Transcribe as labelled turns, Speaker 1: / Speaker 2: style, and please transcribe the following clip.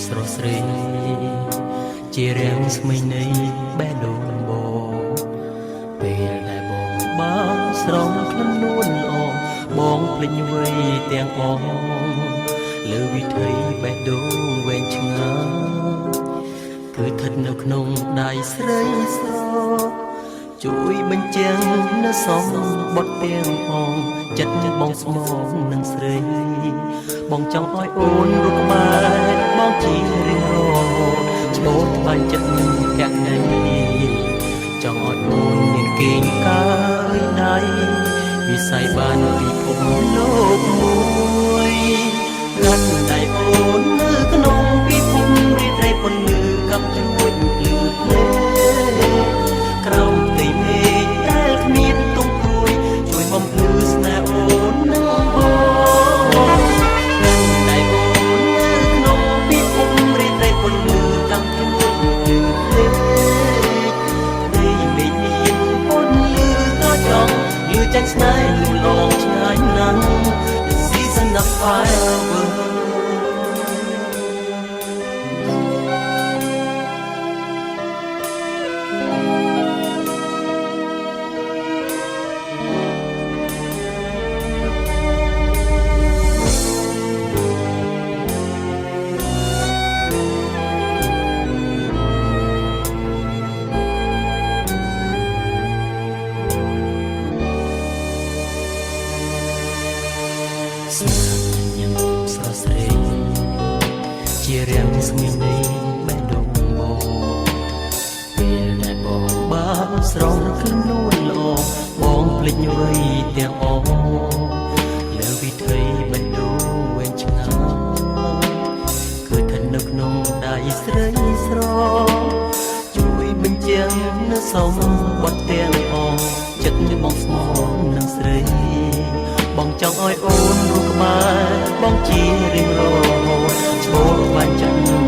Speaker 1: ស្រស់ស្រីជារាំងស្មីនៃបេះដូងបងពេលដែលបងបានស្រង់ក្លិននួនល្អបងភ្លេចវ័យទាំងអស់លើវិថីបេះដូងវែងឆ្ងាយគឺស្ថិតនៅក្នុងដៃស្រីស្រជួយបញ្ជាំងនៅសំបត់ទាំងអងចិត្តបងស្មងនឹងស្រីបងចង់ឲ្យអូនរកក្បែរបងជារៀងរហូតឈ្មោះថ្បាញ់ចិត្តកណីចង់ឲ្យអូនមានគេងកាយដៃវិស័យបានពិភពលោកមួយកាត់ដៃអូននៅក្នុងពិភពរីត្រីពន្លឺកំជួយភ្លឺភ្នែកក្រោមផ្ទៃមេឃដែលគ្មានទង់ព្រួយជួយបំភ្លឺស្នេហ៍អូននឹងបងដៃអូននៅក្នុងពិភពរីត្រីពន្លឺកំជួយភ្លឺភ្នែកដីមេឃមានពន្លឺក៏ចង់លឺចាញ់ស្នេហ៍លងឆ្ងាយណាស់ The season of fireworksស្រស់ស្រីជារាំងស្ងៀមនៃបេះដូងបងពេលដែលបងបានស្រង់ក្លិននួនល្អបងភ្លេចវ័យទាំងអស់លើវិថីបេះដូងវែងឆ្ងាយគឺស្ថិតនៅក្នុងដៃស្រីស្រជួយបញ្ជាំងនៅសំបត់ទាំងអស់ចិត្តបងស្មោះនឹងស្រីបងចង់ឲ្យអូនរស់ក្បែរបងជារៀងរហូតឈ្មោះបាញ់ចិត្ត